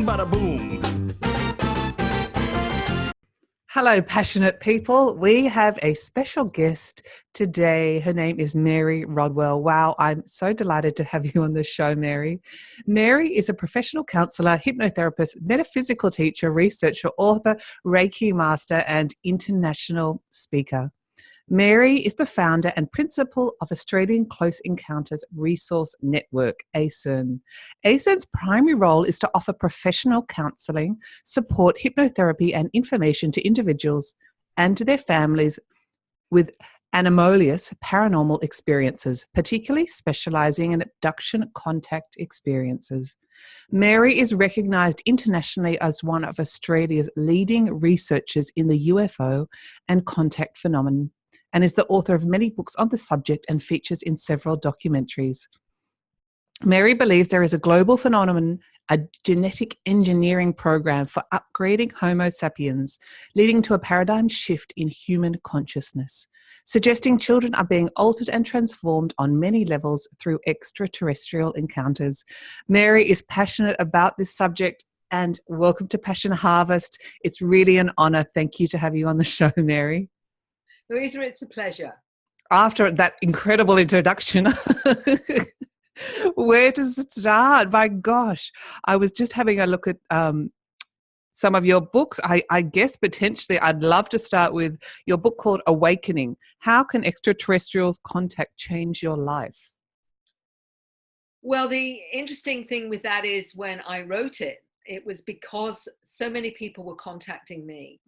Bada boom. Hello, passionate people. We have a special guest today. Her name is Mary RODWELL. Wow, I'm so delighted to have you on the show, Mary. Mary is a professional counsellor, hypnotherapist, metaphysical teacher, researcher, author, Reiki master, and international speaker. Mary is the founder and principal of Australian Close Encounters Resource Network, ACERN. ACERN's primary role is to offer professional counselling, support, hypnotherapy and information to individuals and to their families with anomalous paranormal experiences, particularly specialising in abduction contact experiences. Mary is recognised internationally as one of Australia's leading researchers in the UFO and contact phenomenon, and is the author of many books on the subject and features in several documentaries. Mary believes there is a global phenomenon, a genetic engineering program for upgrading Homo sapiens, leading to a paradigm shift in human consciousness, suggesting children are being altered and transformed on many levels through extraterrestrial encounters. Mary is passionate about this subject, and welcome to Passion Harvest. It's really an honour. Thank you to have you on the show, Mary. Louisa, it's a pleasure. After that incredible introduction, where does it start? My gosh, I was just having a look at some of your books. I guess potentially I'd love to start with your book called Awakening. How can extraterrestrials contact change your life? Well, the interesting thing with that is when I wrote it, it was because so many people were contacting me.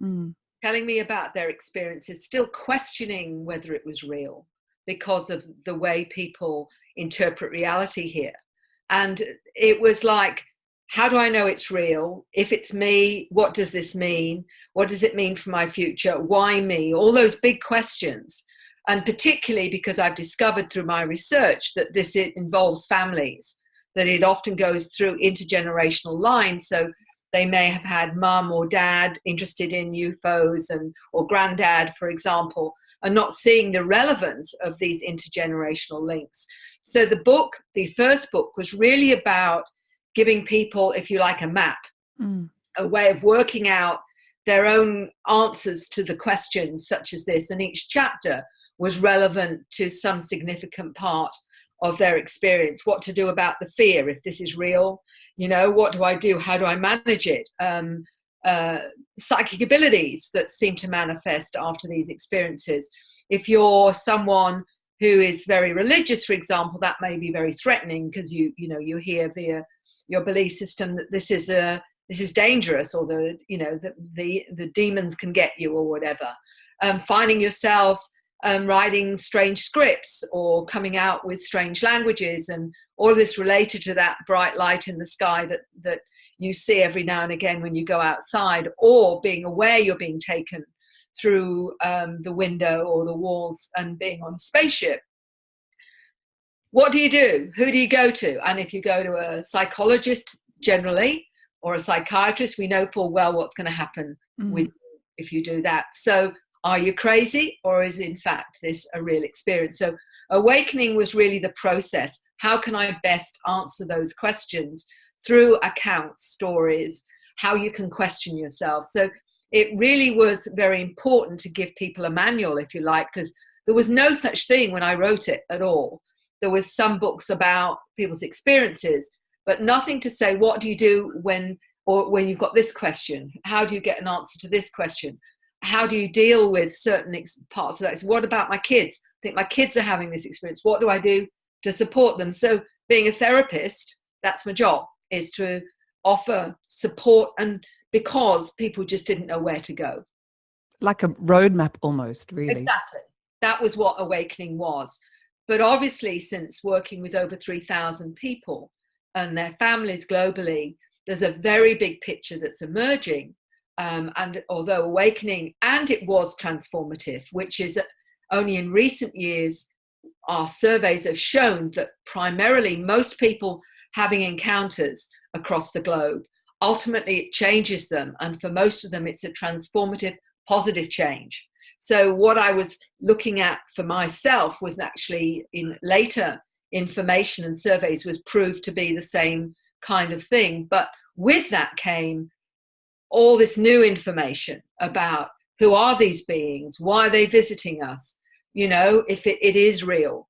Telling me about their experiences, still questioning whether it was real because of the way people interpret reality here. And it was like, how do I know it's real? If it's me, what does this mean? What does it mean for my future? Why me? All those big questions. And particularly because I've discovered through my research that it involves families, that it often goes through intergenerational lines. So they may have had mum or dad interested in UFOs or granddad, for example, and not seeing the relevance of these intergenerational links. So the first book was really about giving people, if you like, a map, a way of working out their own answers to the questions such as this. And each chapter was relevant to some significant part of their experience. What to do about the fear if this is real, what do I do? How do I manage it? Psychic abilities that seem to manifest after these experiences. If you're someone who is very religious, for example, that may be very threatening because you hear via your belief system that this is dangerous, or the demons can get you or whatever. Finding yourself writing strange scripts or coming out with strange languages, and all of this related to that bright light in the sky that you see every now and again when you go outside, or being aware you're being taken through the window or the walls and being on a spaceship. What do you do? Who do you go to? And if you go to a psychologist generally or a psychiatrist, we know full well what's going to happen with you if you do that. So are you crazy, or is in fact this a real experience? So Awakening was really the process. How can I best answer those questions through accounts, stories, how you can question yourself? So it really was very important to give people a manual, if you like, because there was no such thing when I wrote it at all. There was some books about people's experiences, but nothing to say, what do you do when you've got this question? How do you get an answer to this question? How do you deal with certain parts of that? So what about my kids? I think my kids are having this experience. What do I do to support them? So being a therapist, that's my job, is to offer support, and because people just didn't know where to go. Like a roadmap almost, really. Exactly. That was what Awakening was. But obviously, since working with over 3,000 people and their families globally, there's a very big picture that's emerging. And although Awakening, and it was transformative, which is only in recent years, our surveys have shown that primarily most people having encounters across the globe, ultimately it changes them. And for most of them, it's a transformative, positive change. So what I was looking at for myself was actually in later information and surveys was proved to be the same kind of thing. But with that came all this new information about who are these beings, why are they visiting us, you know, if it is real.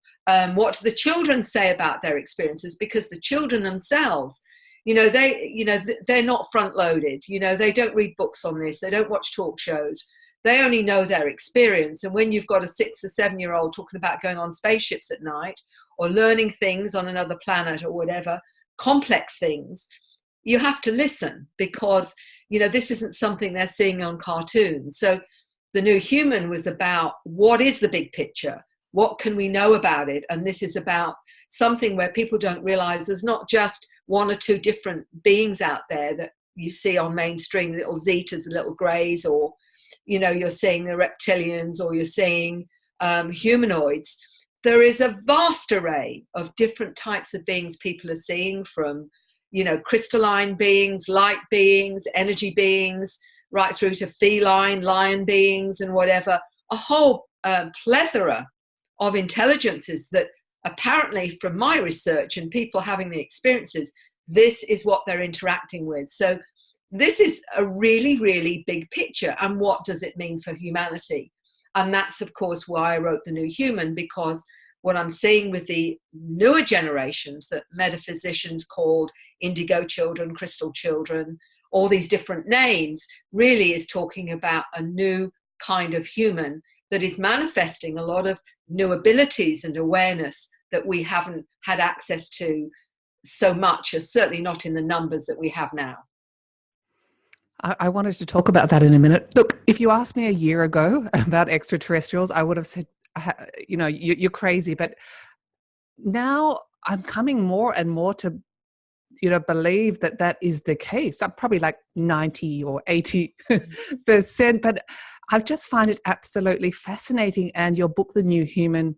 What do the children say about their experiences? Because the children themselves, you know, they're not front loaded. You know, they don't read books on this. They don't watch talk shows. They only know their experience. And when you've got a 6 or 7-year-old talking about going on spaceships at night or learning things on another planet or whatever, complex things, you have to listen, because, you know, this isn't something they're seeing on cartoons. So the New Human was about, what is the big picture? What can we know about it? And this is about something where people don't realize there's not just 1 or 2 different beings out there that you see on mainstream, little zetas, the little greys, or, you know, you're seeing the reptilians, or you're seeing humanoids. There is a vast array of different types of beings people are seeing, from, you know, crystalline beings, light beings, energy beings, right through to feline, lion beings, and whatever. A whole plethora of intelligences that apparently, from my research and people having the experiences, this is what they're interacting with. So this is a really, really big picture. And what does it mean for humanity? And that's, of course, why I wrote The New Human, because what I'm seeing with the newer generations that metaphysicians called Indigo children, Crystal children, all these different names, really is talking about a new kind of human that is manifesting a lot of new abilities and awareness that we haven't had access to so much, or certainly not in the numbers that we have now. I wanted to talk about that in a minute. Look, if you asked me a year ago about extraterrestrials, I would have said, you know, you're crazy. But now I'm coming more and more to, you know, believe that that is the case. I'm probably like 90 or 80%, but I just find it absolutely fascinating. And your book, The New Human,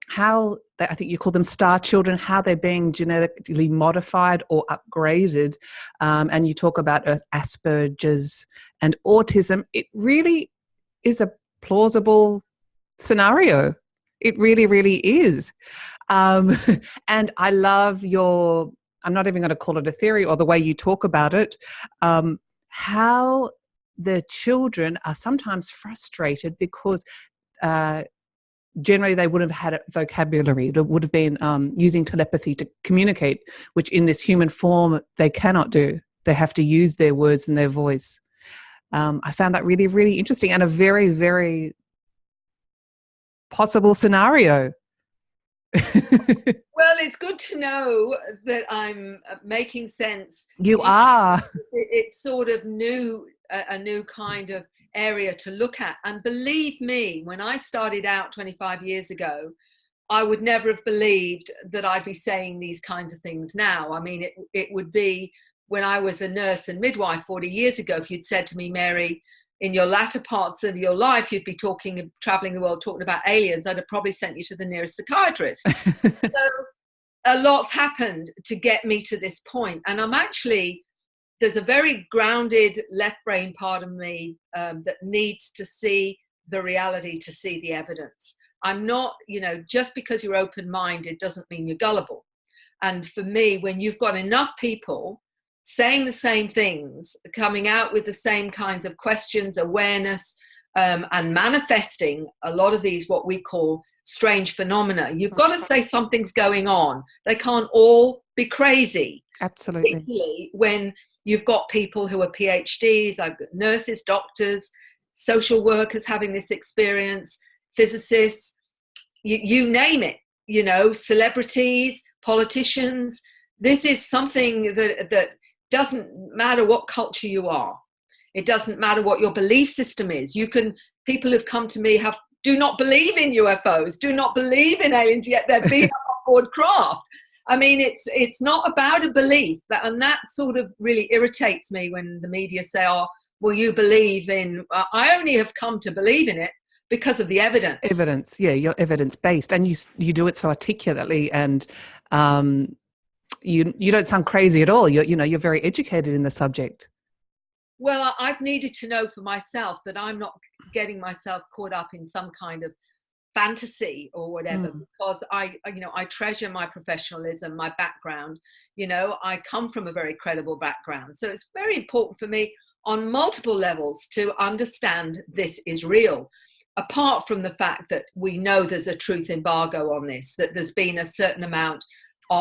how I think you call them star children, how they're being genetically modified or upgraded. And you talk about Asperger's and autism. It really is a plausible scenario. It really, really is. And I love your, I'm not even going to call it a theory, or the way you talk about it, how the children are sometimes frustrated because generally they wouldn't have had a vocabulary. It would have been using telepathy to communicate, which in this human form they cannot do. They have to use their words and their voice. I found that really, really interesting, and a very, very possible scenario. Well, it's good to know that I'm making sense. You are. It's sort of new, a new kind of area to look at. And believe me, when I started out 25 years ago, I would never have believed that I'd be saying these kinds of things now. I mean, it would be when I was a nurse and midwife 40 years ago, if you'd said to me, Mary, in your latter parts of your life, you'd be traveling the world talking about aliens, I'd have probably sent you to the nearest psychiatrist. So a lot's happened to get me to this point. And I'm actually, there's a very grounded left brain part of me that needs to see the reality, to see the evidence. I'm not, you know, just because you're open-minded doesn't mean you're gullible. And for me, when you've got enough people saying the same things, coming out with the same kinds of questions, awareness, and manifesting a lot of these, what we call strange phenomena, you've got to say something's going on. They can't all be crazy. Absolutely. Particularly when you've got people who are PhDs, I've got nurses, doctors, social workers having this experience, physicists, you name it, you know, celebrities, politicians. This is something that doesn't matter what culture you are. It doesn't matter what your belief system is. People who've come to me do not believe in UFOs, do not believe in aliens, yet they're being on board craft. I mean, it's not about a belief, and that sort of really irritates me when the media say, oh, well, you believe in, I only have come to believe in it because of the evidence. Evidence, yeah, you're evidence-based, and you do it so articulately, and you don't sound crazy at all. You're very educated in the subject. Well, I've needed to know for myself that I'm not getting myself caught up in some kind of fantasy or whatever, because I treasure my professionalism, my background. I come from a very credible background, so it's very important for me on multiple levels to understand this is real, apart from the fact that we know there's a truth embargo on this, that there's been a certain amount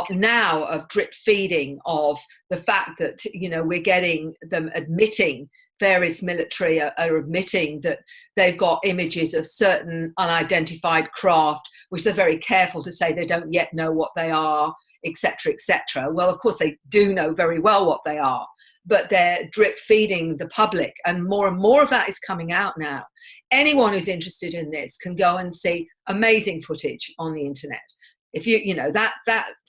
now of drip feeding of the fact that we're getting them admitting, various military are admitting that they've got images of certain unidentified craft, which they're very careful to say they don't yet know what they are, etc., etc. Well, of course they do know very well what they are, but they're drip feeding the public, and more of that is coming out now. Anyone who's interested in this can go and see amazing footage on the internet. If that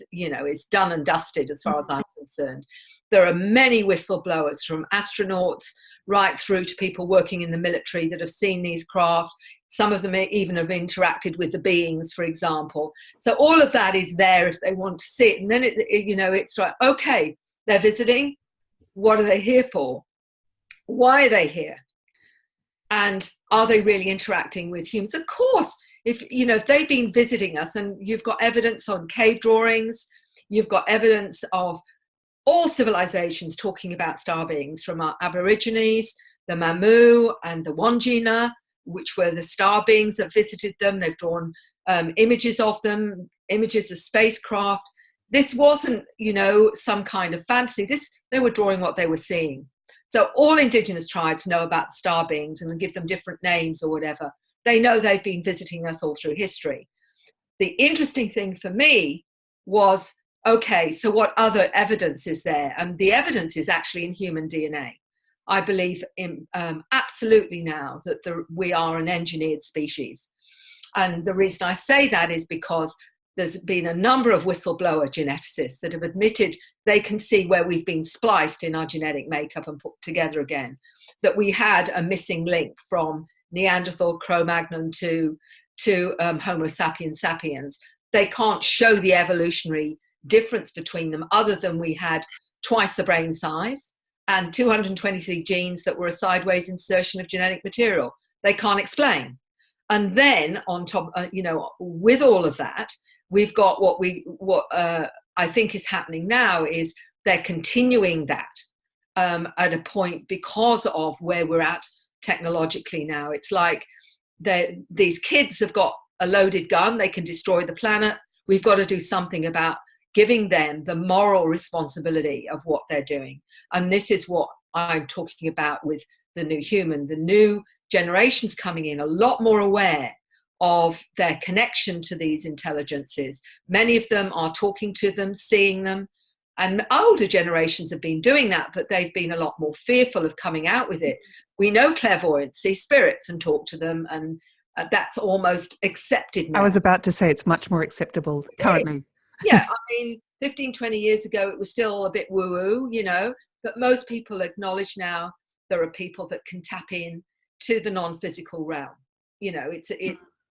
is done and dusted as far as I'm concerned. There are many whistleblowers, from astronauts right through to people working in the military, that have seen these craft. Some of them even have interacted with the beings, for example. So all of that is there if they want to see it. And then it's like, okay, they're visiting. What are they here for? Why are they here? And are they really interacting with humans? Of course, if they've been visiting us, and you've got evidence on cave drawings, you've got evidence of all civilizations talking about star beings, from our Aborigines, the Mamu and the Wandjina, which were the star beings that visited them. They've drawn images of them, images of spacecraft. This wasn't, some kind of fantasy. They were drawing what they were seeing. So all indigenous tribes know about star beings and give them different names or whatever. They know they've been visiting us all through history. The interesting thing for me was, okay, so what other evidence is there? And the evidence is actually in human DNA. I believe in absolutely now that we are an engineered species. And the reason I say that is because there's been a number of whistleblower geneticists that have admitted they can see where we've been spliced in our genetic makeup and put together again, that we had a missing link from Neanderthal, Cro-Magnon to Homo sapiens sapiens. They can't show the evolutionary difference between them, other than we had twice the brain size and 223 genes that were a sideways insertion of genetic material. They can't explain. And then on top, with all of that, we've got what I think is happening now is they're continuing that at a point because of where we're at technologically now. It's like these kids have got a loaded gun, they can destroy the planet. We've got to do something about giving them the moral responsibility of what they're doing. And this is what I'm talking about with the new human, the new generations coming in, a lot more aware of their connection to these intelligences. Many of them are talking to them, seeing them, and older generations have been doing that, but they've been a lot more fearful of coming out with it. We know clairvoyants, see spirits and talk to them, and that's almost accepted now. I was about to say it's much more acceptable currently. Yeah, I mean, 15, 20 years ago, it was still a bit woo-woo, but most people acknowledge now there are people that can tap in to the non-physical realm.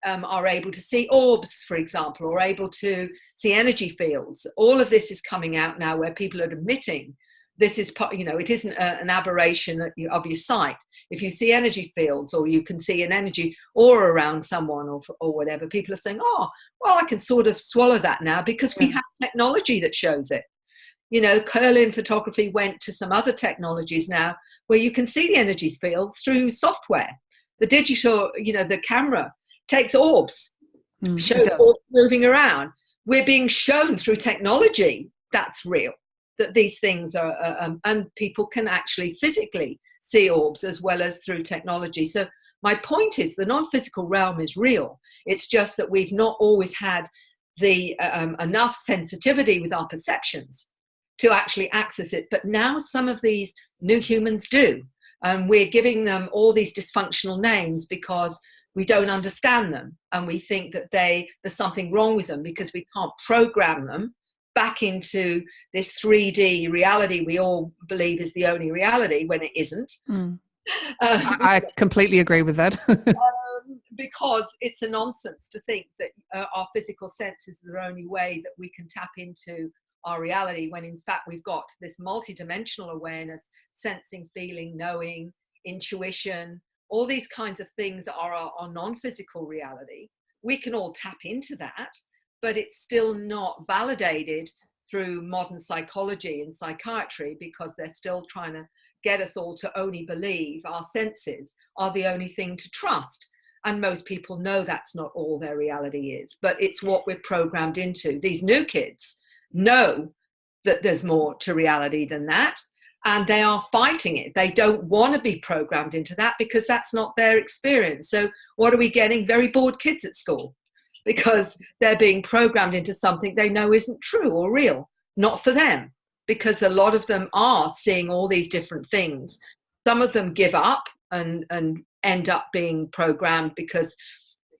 Are able to see orbs, for example, or able to see energy fields. All of this is coming out now, where people are admitting this is, it isn't an aberration of your sight. If you see energy fields, or you can see an energy aura around someone or whatever, people are saying, oh, well, I can sort of swallow that now because we have technology that shows it. Curlin photography went to some other technologies now where you can see the energy fields through software. The digital, the camera takes orbs, shows orbs moving around. We're being shown through technology that's real, that these things are, and people can actually physically see orbs as well as through technology. So my point is the non-physical realm is real. It's just that we've not always had the enough sensitivity with our perceptions to actually access it. But now some of these new humans do. And we're giving them all these dysfunctional names because we don't understand them. And we think that there's something wrong with them because we can't program them back into this 3D reality we all believe is the only reality when it isn't. I completely agree with that. Because it's a nonsense to think that our physical senses are the only way that we can tap into our reality, when in fact we've got this multidimensional awareness, sensing, feeling, knowing, intuition, all these kinds of things are our non-physical reality. we can all tap into that, but it's still not validated through modern psychology and psychiatry, because they're still trying to get us all to only believe our senses are the only thing to trust. And most people know that's not all their reality is, but it's what we're programmed into. These new kids know that there's more to reality than that, and they are fighting it. They don't want to be programmed into that because that's not their experience. So what are we getting? Very bored kids at school, because they're being programmed into something they know isn't true or real, not for them, because a lot of them are seeing all these different things. Some of them give up and end up being programmed because,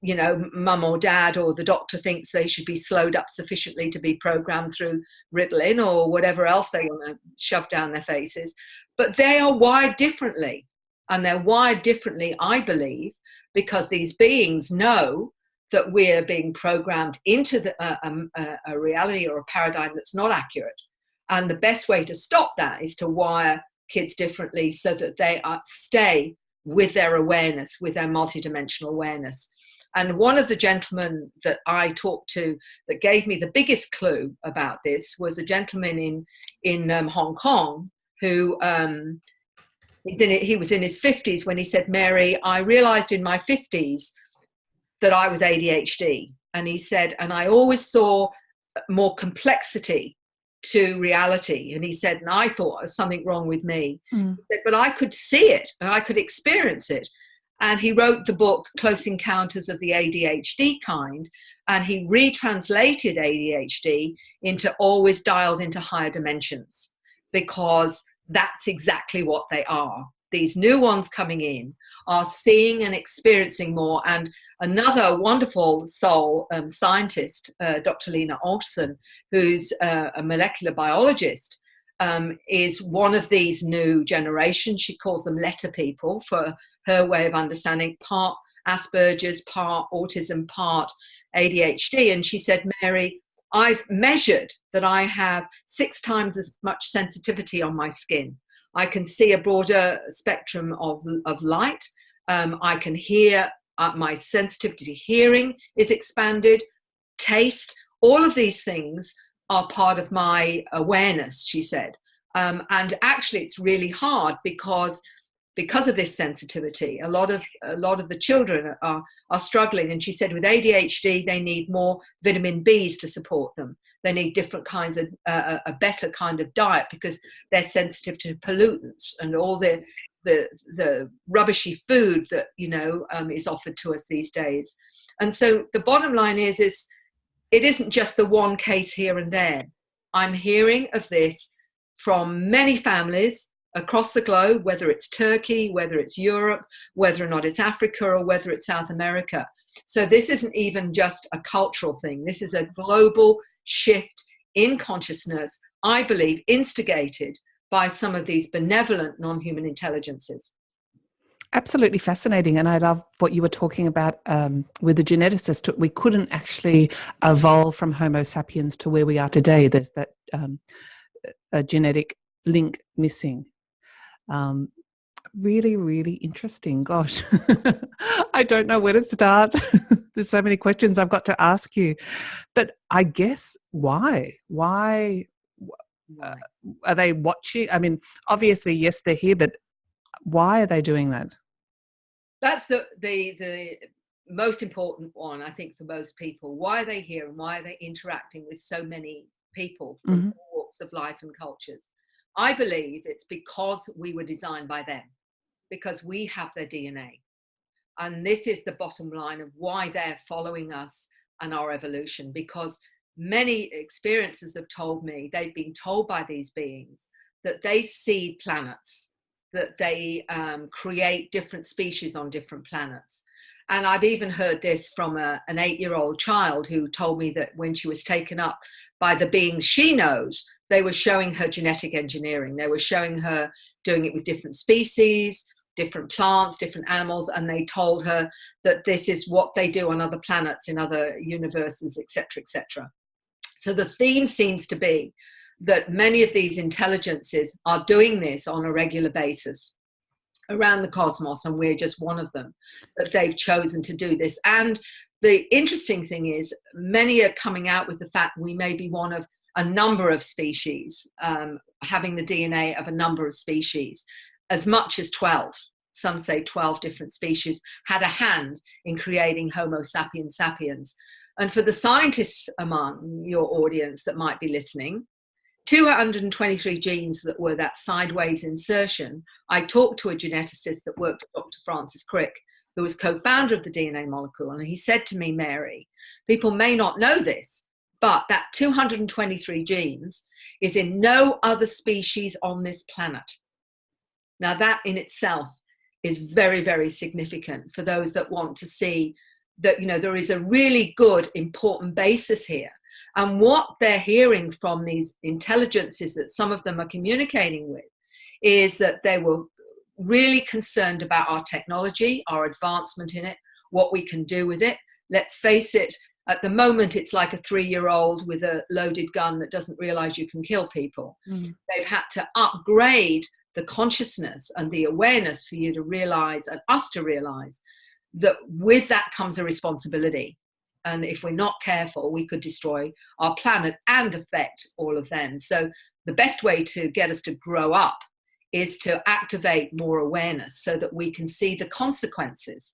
you know, mum or dad or the doctor thinks they should be slowed up sufficiently to be programmed through Ritalin or whatever else they want to shove down their faces. But they are wired differently, and they're wired differently, I believe, because these beings know that we're being programmed into a reality or a paradigm that's not accurate. And the best way to stop that is to wire kids differently so that they stay with their awareness, with their multidimensional awareness. And one of the gentlemen that I talked to that gave me the biggest clue about this was a gentleman in Hong Kong who he was in his 50s when he said, "Mary, I realized in my 50s that I was ADHD." And he said, and I always saw more complexity to reality. And he said, and I thought there was something wrong with me. He said, but I could see it and I could experience it. And he wrote the book Close Encounters of the ADHD Kind, and he retranslated ADHD into always dialed into higher dimensions, because that's exactly what they are. These new ones coming in are seeing and experiencing more. And another wonderful soul scientist, Dr. Lena Olson, who's a molecular biologist, is one of these new generations. She calls them letter people for her way of understanding, part Asperger's, part autism, part ADHD. And she said, "Mary, I've measured that I have 6 times as much sensitivity on my skin. I can see a broader spectrum of light. I can hear, my sensitivity to hearing is expanded, taste, all of these things are part of my awareness," she said. And actually it's really hard because of this sensitivity. A lot of the children are struggling. And she said with ADHD, they need more vitamin Bs to support them. They need different kinds of, a better kind of diet, because they're sensitive to pollutants and all the rubbishy food that, you know, is offered to us these days. And so the bottom line is it isn't just the one case here and there. I'm hearing of this from many families across the globe, whether it's Turkey, whether it's Europe, whether or not it's Africa, or whether it's South America. So this isn't even just a cultural thing. This is a global shift in consciousness, I believe, instigated by some of these benevolent non-human intelligences. Absolutely fascinating. And I love what you were talking about with the geneticist. We couldn't actually evolve from Homo sapiens to where we are today. There's that a genetic link missing. Really, really interesting. Gosh, I don't know where to start. There's so many questions I've got to ask you. But I guess why? Are they watching? I mean, obviously, yes, they're here, but why are they doing that? That's the most important one, I think, for most people. Why are they here, and why are they interacting with so many people from all walks of life and cultures? I believe it's because we were designed by them, because we have their DNA. And this is the bottom line of why they're following us and our evolution, because many experiencers have told me they've been told by these beings that they see planets, that they create different species on different planets. And I've even heard this from an 8-year-old child who told me that when she was taken up by the beings she knows, they were showing her genetic engineering. They were showing her doing it with different species, different plants, different animals, and they told her that this is what they do on other planets, in other universes, etc., etc. So the theme seems to be that many of these intelligences are doing this on a regular basis around the cosmos, and we're just one of them, that they've chosen to do this. And the interesting thing is many are coming out with the fact we may be one of a number of species, having the DNA of a number of species, as much as 12. Some say 12 different species had a hand in creating Homo sapiens sapiens. And for the scientists among your audience that might be listening, 223 genes that were that sideways insertion. I talked to a geneticist that worked at Dr. Francis Crick, who was co-founder of the DNA molecule, and he said to me, Mary, people may not know this, but that 223 genes is in no other species on this planet. Now that in itself is very, very significant for those that want to see that, you know, there is a really good, important basis here. And what they're hearing from these intelligences that some of them are communicating with is that they were really concerned about our technology, our advancement in it, what we can do with it. Let's face it, at the moment, it's like a 3-year-old with a loaded gun that doesn't realize you can kill people. They've had to upgrade the consciousness and the awareness for you to realize, and us to realize, that with that comes a responsibility. And if we're not careful, we could destroy our planet and affect all of them. So the best way to get us to grow up is to activate more awareness so that we can see the consequences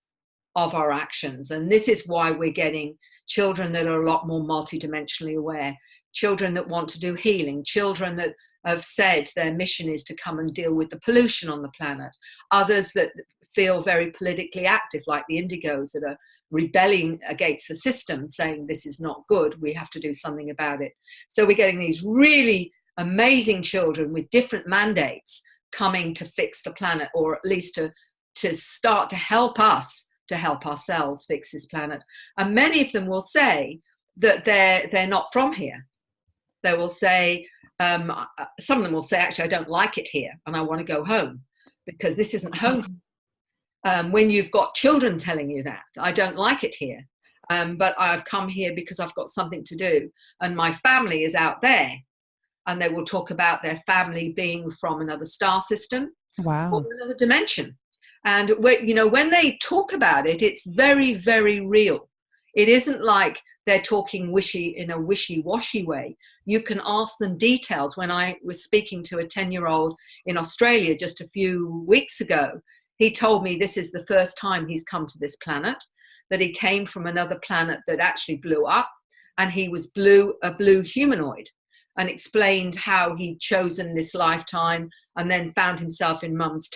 of our actions. And this is why we're getting children that are a lot more multidimensionally aware, children that want to do healing, children that have said their mission is to come and deal with the pollution on the planet, others that feel very politically active, like the Indigos that are rebelling against the system, saying this is not good, we have to do something about it. So we're getting these really amazing children with different mandates coming to fix the planet, or at least to start to help us to help ourselves fix this planet. And many of them will say that they're not from here. They will say, some of them will say, actually, I don't like it here and I want to go home because this isn't home. When you've got children telling you that, I don't like it here, but I've come here because I've got something to do and my family is out there. And they will talk about their family being from another star system, or another dimension. And when they talk about it, it's very, very real. It isn't like they're talking in a wishy-washy way. You can ask them details. When I was speaking to a 10-year-old in Australia just a few weeks ago, he told me this is the first time he's come to this planet, that he came from another planet that actually blew up, and he was a blue humanoid, and explained how he'd chosen this lifetime and then found himself in mum's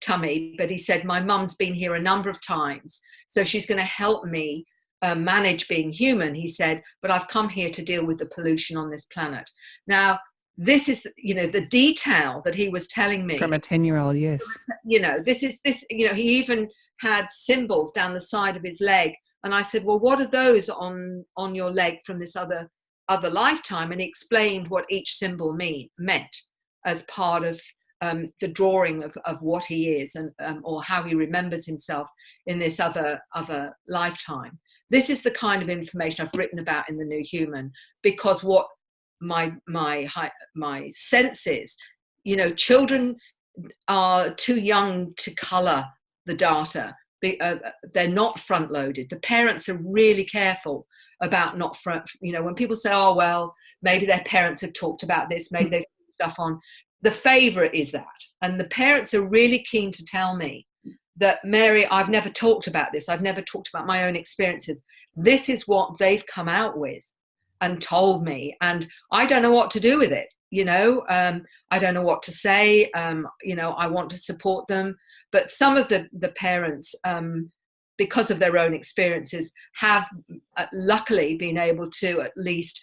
tummy. But he said, my mum's been here a number of times, so she's going to help me manage being human, he said, but I've come here to deal with the pollution on this planet. Now, this is, the detail that he was telling me. From a 10-year-old, yes. He even had symbols down the side of his leg. And I said, well, what are those on your leg from this other lifetime? And he explained what each symbol meant as part of the drawing of what he is, and or how he remembers himself in this other lifetime. This is the kind of information I've written about in The New Human, because what my sense is, children are too young to color the data. They're not front loaded. The parents are really careful about not front, when people say, oh, well, maybe their parents have talked about this, maybe they've put stuff on. The favorite is that. And the parents are really keen to tell me that, Mary, I've never talked about this. I've never talked about my own experiences. This is what they've come out with and told me. And I don't know what to do with it. I don't know what to say. I want to support them. But some of the parents, because of their own experiences, have luckily been able to at least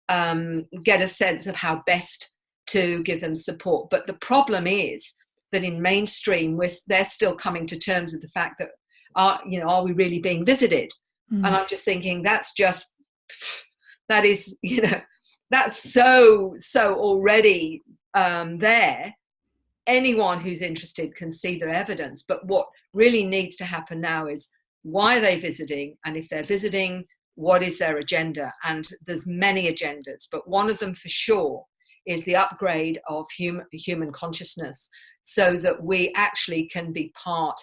get a sense of how best to give them support. But the problem is that in mainstream, they're still coming to terms with the fact that, are we really being visited? And I'm just thinking, that's so already there. Anyone who's interested can see their evidence. But what really needs to happen now is, why are they visiting? And if they're visiting, what is their agenda? And there's many agendas, but one of them for sure is the upgrade of human consciousness, so that we actually can be part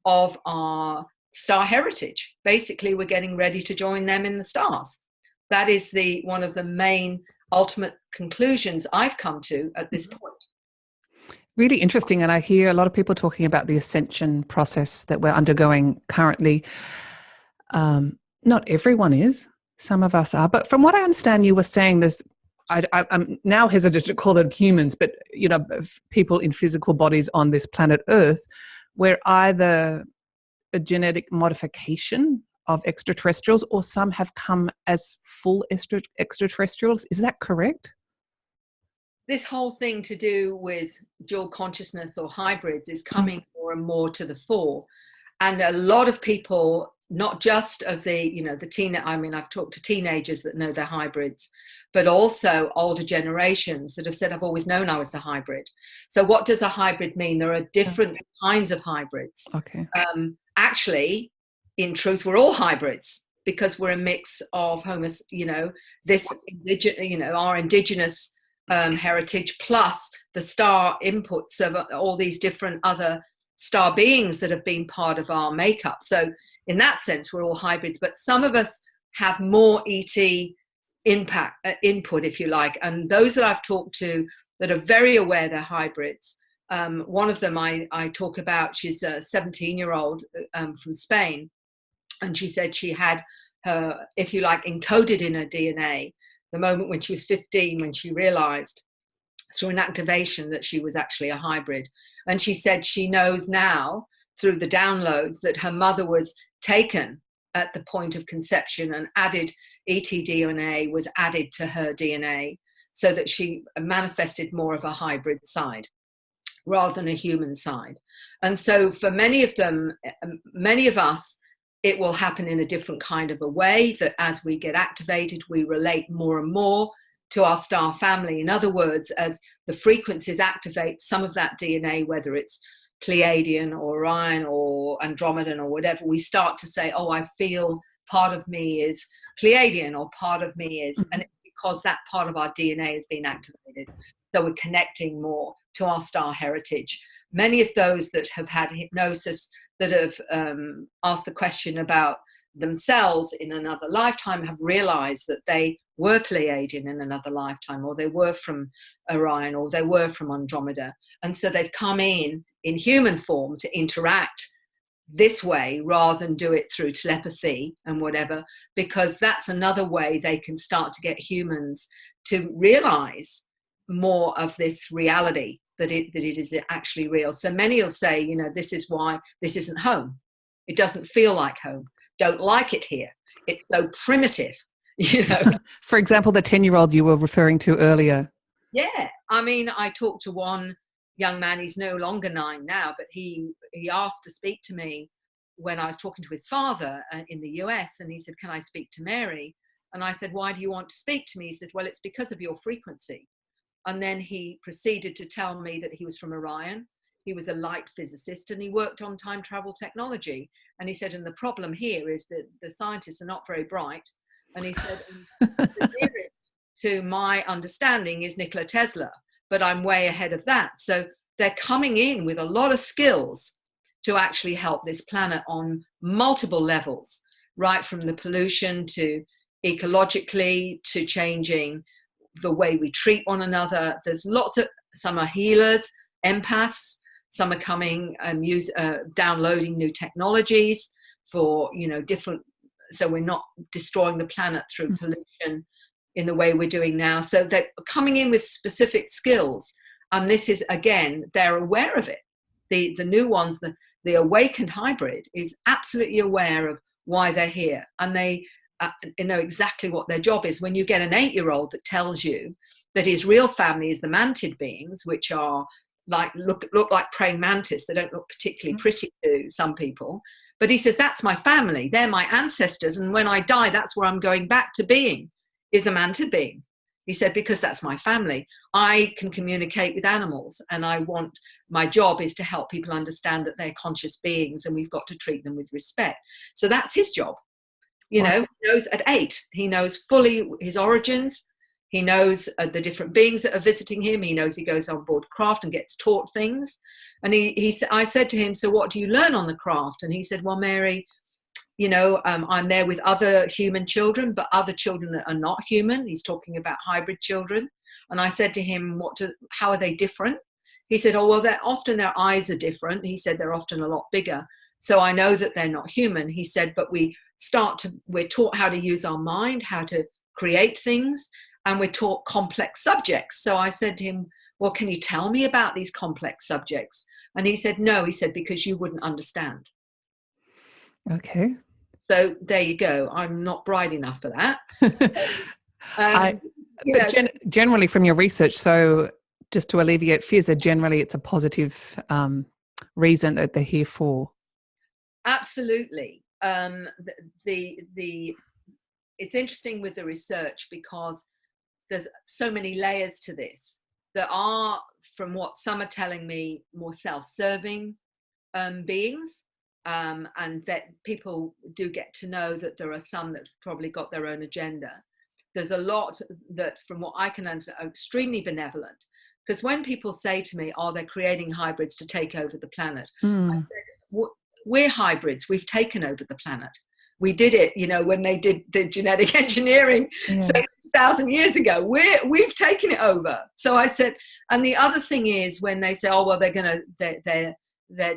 of our star heritage. Basically, we're getting ready to join them in the stars. That is one of the main ultimate conclusions I've come to at this point. Really interesting. And I hear a lot of people talking about the ascension process that we're undergoing currently. Not everyone is. Some of us are. But from what I understand, you were saying there's, I'm now hesitant to call them humans, but, you know, people in physical bodies on this planet Earth, we're either a genetic modification of extraterrestrials or some have come as full extraterrestrials. Is that correct? This whole thing to do with dual consciousness or hybrids is coming more and more to the fore. And a lot of people, not just of I've talked to teenagers that know they're hybrids, but also older generations that have said, I've always known I was a hybrid. So what does a hybrid mean? There are different kinds of hybrids. Okay. Actually, in truth, we're all hybrids because we're a mix of our indigenous heritage plus the star inputs of all these different other star beings that have been part of our makeup. So in that sense, we're all hybrids, but some of us have more ET input, if you like. And those that I've talked to that are very aware they're hybrids, one of them I talk about, she's a 17-year-old from Spain. And she said she had her, if you like, encoded in her DNA the moment when she was 15, when she realized through an activation that she was actually a hybrid. And she said she knows now through the downloads that her mother was taken at the point of conception and added ET-DNA was added to her DNA so that she manifested more of a hybrid side rather than a human side. And so for many of them, many of us, it will happen in a different kind of a way, that as we get activated, we relate more and more to our star family. In other words, as the frequencies activate some of that DNA, whether it's Pleiadian or Orion or Andromedan or whatever, we start to say, oh, I feel part of me is Pleiadian or part of me is, and it's because that part of our DNA has been activated. So we're connecting more to our star heritage. Many of those that have had hypnosis, that have asked the question about themselves in another lifetime, have realized that they were Pleiadian in another lifetime, or they were from Orion, or they were from Andromeda. And so they've come in human form to interact this way rather than do it through telepathy and whatever, because that's another way they can start to get humans to realize more of this reality, that it is actually real. So many will say, you know, this is why this isn't home. It doesn't feel like home. Don't like it here. It's so primitive, you know. For example, the 10-year-old you were referring to earlier. Yeah. I mean, I talked to one young man, he's no longer 9 now, but he asked to speak to me when I was talking to his father in the US, and he said, can I speak to Mary? And I said, why do you want to speak to me? He said, well, it's because of your frequency. And then he proceeded to tell me that he was from Orion. He was a light physicist and he worked on time travel technology. And he said, and the problem here is that the scientists are not very bright. And he said, the nearest to my understanding is Nikola Tesla, but I'm way ahead of that. So they're coming in with a lot of skills to actually help this planet on multiple levels, right from the pollution to ecologically to changing the way we treat one another. There's lots of, some are healers, empaths, some are coming and downloading new technologies for, you know, different, so we're not destroying the planet through pollution in the way we're doing now. So they're coming in with specific skills. And this is, again, they're aware of it. The new ones, the awakened hybrid is absolutely aware of why they're here. And they know exactly what their job is. When you get an 8-year-old that tells you that his real family is the mantid beings, which are like look like praying mantis. They don't look particularly pretty to some people, but he says, that's my family, they're my ancestors, and when I die, that's where I'm going back to being, is a mantid being. He said, because that's my family. I can communicate with animals, and my job is to help people understand that they're conscious beings and we've got to treat them with respect. So that's his job. You know, he knows at 8, he knows fully his origins. He knows the different beings that are visiting him. He knows he goes on board craft and gets taught things. And I said to him, so what do you learn on the craft? And he said, well, Mary, I'm there with other human children, but other children that are not human. He's talking about hybrid children. And I said to him, how are they different? He said, oh, well, their eyes are different. He said they're often a lot bigger. So I know that they're not human. He said, but we're taught how to use our mind, how to create things, and we're taught complex subjects. So I said to him, well, can you tell me about these complex subjects? And he said, no, he said, because you wouldn't understand. Okay. So there you go. I'm not bright enough for that. Generally from your research, so just to alleviate fears, generally it's a positive reason that they're here for. Absolutely. It's interesting with the research because there's so many layers to this. There are, from what some are telling me, more self-serving beings, and that people do get to know that there are some that probably got their own agenda. There's a lot that, from what I can understand, are extremely benevolent. Because when people say to me, oh, they're creating hybrids to take over the planet, I said, we're hybrids. We've taken over the planet. We did it, when they did the genetic engineering 7,000 years ago. We've taken it over. So I said, and the other thing is when they say, oh, well, they're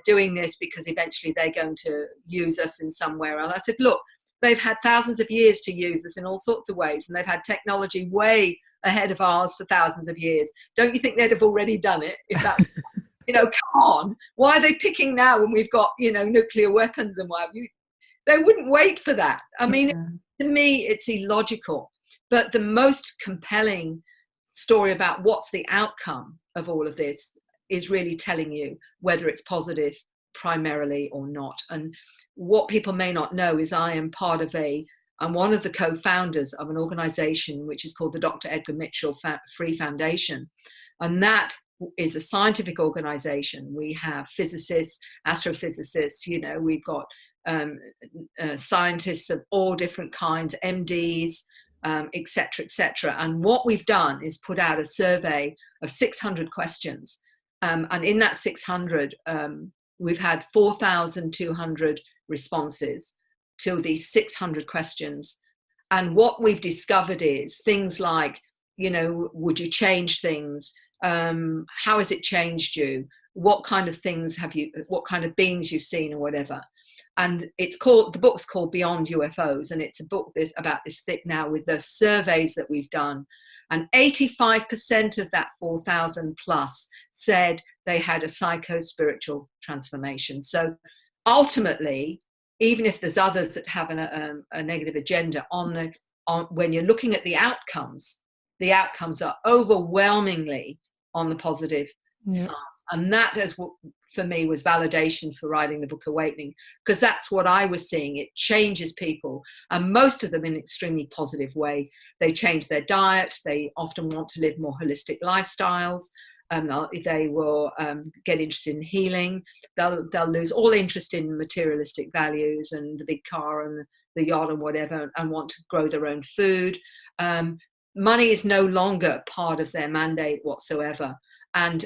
doing this because eventually they're going to use us in some way or other. I said, look, they've had thousands of years to use us in all sorts of ways, and they've had technology way ahead of ours for thousands of years. Don't you think they'd have already done it? If that, come on. Why are they picking now when we've got, nuclear weapons and what have you? They wouldn't wait for that. I mean, to me, it's illogical. But the most compelling story about what's the outcome of all of this is really telling you whether it's positive primarily or not. And what people may not know is I'm one of the co-founders of an organization which is called the Dr. Edgar Mitchell Free Foundation. And that is a scientific organization. We have physicists, astrophysicists, we've got scientists of all different kinds, MDs, et cetera, et cetera. And what we've done is put out a survey of 600 questions. And in that 600, we've had 4,200 responses to these 600 questions. And what we've discovered is things like, would you change things? How has it changed you? What kind of things what kind of beings you've seen or whatever. And the book's called Beyond UFOs. And it's a book that's about this thick now with the surveys that we've done. And 85% of that 4,000 plus said they had a psycho-spiritual transformation. So ultimately, even if there's others that have a negative agenda when you're looking at the outcomes are overwhelmingly on the positive side. And that is what, for me, was validation for writing the book Awakening, because that's what I was seeing. It changes people, and most of them in an extremely positive way. They change their diet. They often want to live more holistic lifestyles. They will get interested in healing. They'll lose all interest in materialistic values and the big car and the yacht and whatever, and want to grow their own food. Money is no longer part of their mandate whatsoever. And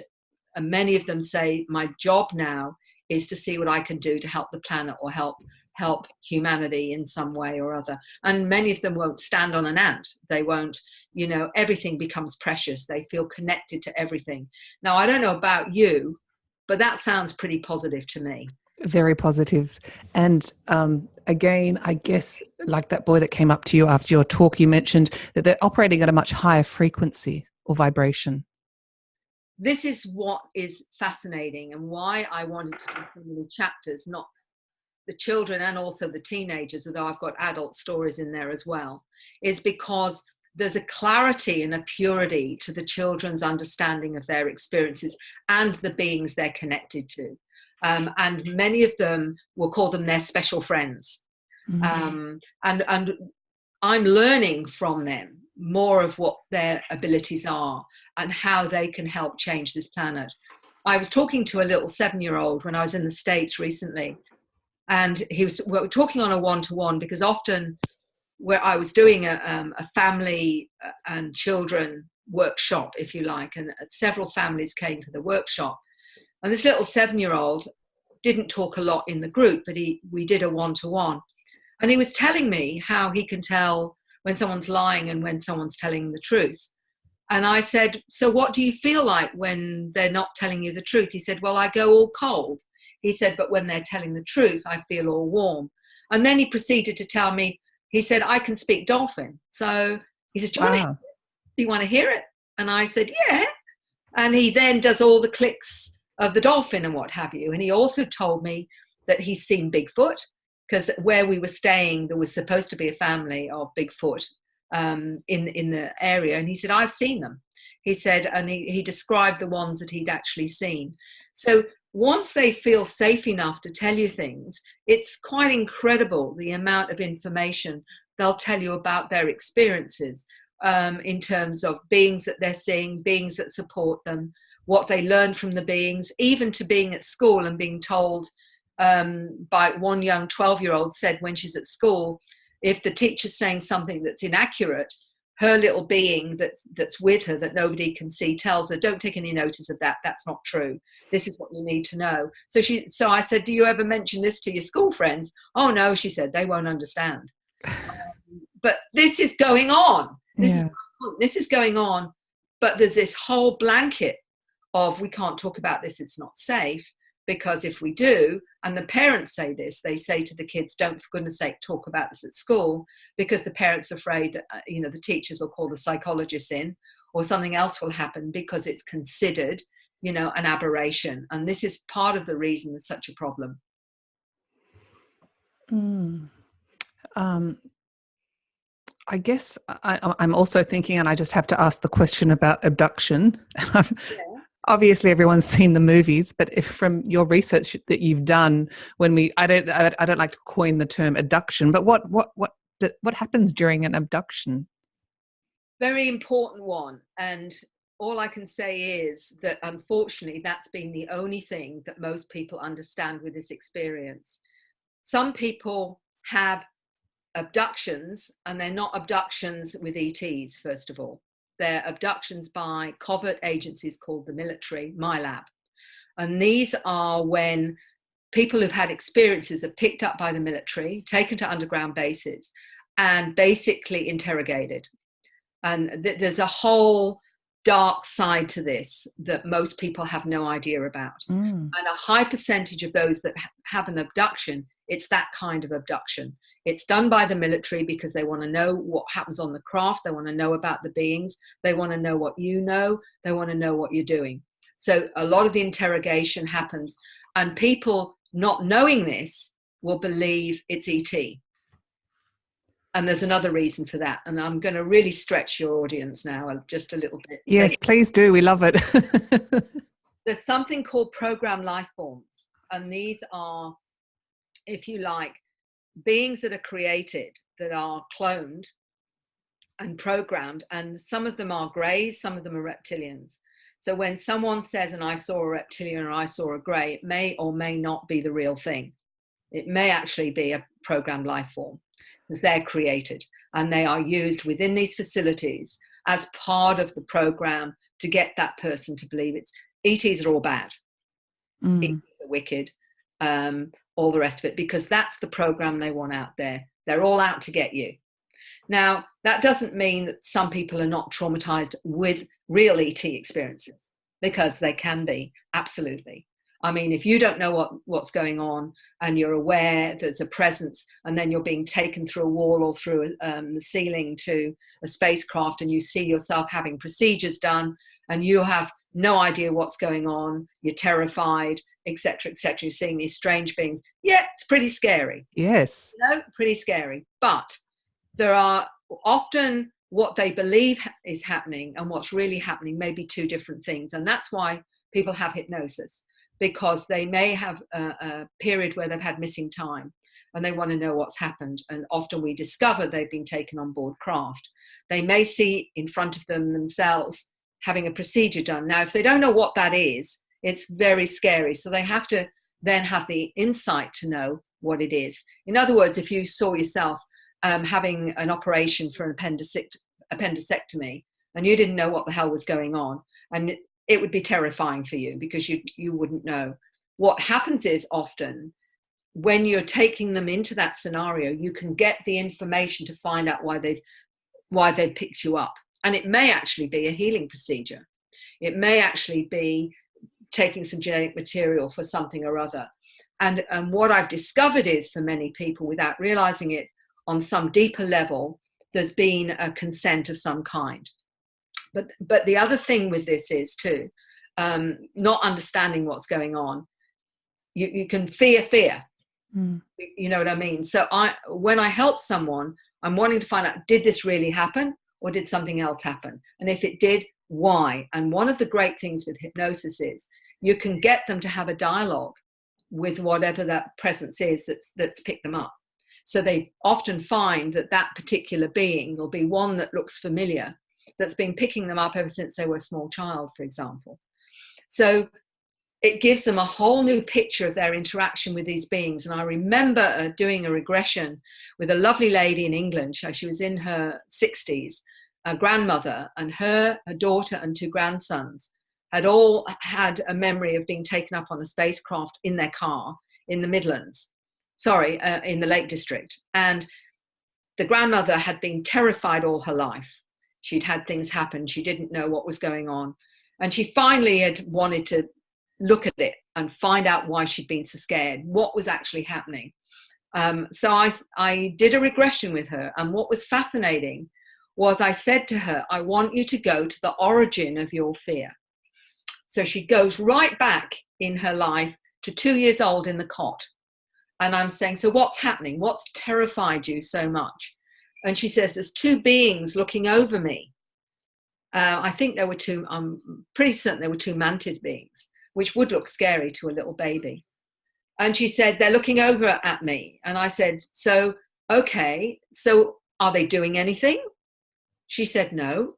many of them say, my job now is to see what I can do to help the planet or help humanity in some way or other. And many of them won't stand on an ant. They won't, everything becomes precious. They feel connected to everything. Now, I don't know about you, but that sounds pretty positive to me. Very positive. And again, I guess like that boy that came up to you after your talk, you mentioned that they're operating at a much higher frequency or vibration. This is what is fascinating and why I wanted to do so many chapters, not the children and also the teenagers, although I've got adult stories in there as well, is because there's a clarity and a purity to the children's understanding of their experiences and the beings they're connected to. And many of them will call them their special friends. Mm-hmm. And I'm learning from them more of what their abilities are and how they can help change this planet. I was talking to a little 7-year-old when I was in the States recently, and we were talking on a one-to-one, because often where I was doing a family and children workshop, if you like, and several families came to the workshop. And this little 7-year-old didn't talk a lot in the group, but we did a one-to-one. And he was telling me how he can tell when someone's lying and when someone's telling the truth. And I said, so what do you feel like when they're not telling you the truth? He said, well, I go all cold. He said, but when they're telling the truth, I feel all warm. And then he proceeded to tell me, he said, I can speak dolphin. So he said, do you want to hear it? And I said, yeah. And he then does all the clicks of the dolphin and what have you. And he also told me that he's seen Bigfoot, because where we were staying, there was supposed to be a family of Bigfoot in the area. And he said, I've seen them. He said, and he described the ones that he'd actually seen. So once they feel safe enough to tell you things, it's quite incredible the amount of information they'll tell you about their experiences, in terms of beings that they're seeing, beings that support them, what they learn from the beings, even to being at school and being told by one young 12-year-old said when she's at school, if the teacher's saying something that's inaccurate, her little being that's with her that nobody can see tells her, don't take any notice of that. That's not true. This is what you need to know. So I said, do you ever mention this to your school friends? Oh, no, she said, they won't understand. But this is going on. This is going on. But there's this whole blanket of, we can't talk about this, it's not safe. Because if we do, and the parents say this, they say to the kids, don't, for goodness sake, talk about this at school, because the parents are afraid that, the teachers will call the psychologists in, or something else will happen because it's considered, an aberration. And this is part of the reason there's such a problem. I guess I'm also thinking, and I just have to ask the question about abduction. Obviously, everyone's seen the movies, but if from your research that you've done, I don't like to coin the term abduction, but what happens during an abduction? Very important one, and all I can say is that unfortunately, that's been the only thing that most people understand with this experience. Some people have abductions, and they're not abductions with ETs, first of all. They're abductions by covert agencies called the military, MyLab. And these are when people who've had experiences are picked up by the military, taken to underground bases, and basically interrogated. And there's a whole dark side to this that most people have no idea about. And a high percentage of those that have an abduction, it's that kind of abduction. It's done by the military because they want to know what happens on the craft. They want to know about the beings. They want to know what you know. They want to know what you're doing. So a lot of the interrogation happens, and people not knowing this will believe it's ET. And there's another reason for that. And I'm going to really stretch your audience now just a little bit. Yes, please do. We love it. There's something called program life forms. And these are, if you like, beings that are created, that are cloned and programmed. And some of them are greys, some of them are reptilians. So when someone says, and I saw a reptilian or I saw a grey, it may or may not be the real thing. It may actually be a programmed life form, because they're created and they are used within these facilities as part of the program to get that person to believe ETs are all bad. ETs are wicked, all the rest of it, because that's the program they want out there. They're all out to get you. Now, that doesn't mean that some people are not traumatized with real ET experiences, because they can be, absolutely. I mean, if you don't know what's going on and you're aware there's a presence, and then you're being taken through a wall or through the ceiling to a spacecraft, and you see yourself having procedures done and you have no idea what's going on, you're terrified, etc., etc., you're seeing these strange beings. Yeah, it's pretty scary. Yes. Pretty scary. But there are often what they believe is happening and what's really happening may be two different things. And that's why people have hypnosis, because they may have a period where they've had missing time and they want to know what's happened. And often we discover they've been taken on board craft. They may see in front of them themselves having a procedure done. Now, if they don't know what that is, it's very scary. So they have to then have the insight to know what it is. In other words, if you saw yourself having an operation for an appendectomy and you didn't know what the hell was going on, and it would be terrifying for you because you wouldn't know. What happens is often when you're taking them into that scenario, you can get the information to find out why they've picked you up. And it may actually be a healing procedure. It may actually be taking some genetic material for something or other. And what I've discovered is, for many people, without realizing it, on some deeper level, there's been a consent of some kind. But the other thing with this is too, not understanding what's going on. You can fear. You know what I mean? So when I help someone, I'm wanting to find out, did this really happen, or did something else happen? And if it did, why? And one of the great things with hypnosis is you can get them to have a dialogue with whatever that presence is that's picked them up. So they often find that particular being will be one that looks familiar, that's been picking them up ever since they were a small child, for example. So it gives them a whole new picture of their interaction with these beings. And I remember doing a regression with a lovely lady in England. She was in her 60s, a grandmother, and her daughter and 2 grandsons had all had a memory of being taken up on a spacecraft in their car in the Midlands, in the Lake District. And the grandmother had been terrified all her life. She'd had things happen. She didn't know what was going on. And she finally had wanted to look at it and find out why she'd been so scared, what was actually happening. So I did a regression with her. And what was fascinating was I said to her, I want you to go to the origin of your fear. So she goes right back in her life to 2 years old in the cot. And I'm saying, so what's happening? What's terrified you so much? And she says, there's 2 beings looking over me. I think there were 2, I'm pretty certain there were 2 mantis beings, which would look scary to a little baby. And she said, they're looking over at me. And I said, so, okay, so are they doing anything? She said, no.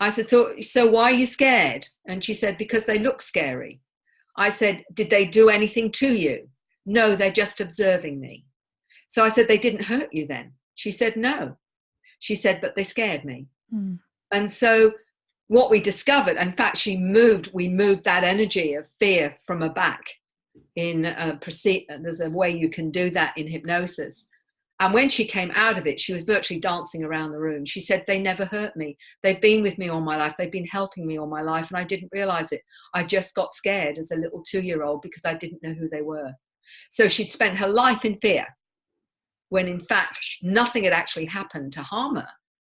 I said, so why are you scared? And she said, because they look scary. I said, did they do anything to you? No, they're just observing me. So I said, they didn't hurt you then? She said, no. She said, but they scared me. Mm. And so what we discovered, in fact, we moved that energy of fear from her back there's a way you can do that in hypnosis. And when she came out of it, she was virtually dancing around the room. She said, they never hurt me. They've been with me all my life. They've been helping me all my life. And I didn't realize it. I just got scared as a little 2-year-old because I didn't know who they were. So she'd spent her life in fear, when in fact, nothing had actually happened to harm her,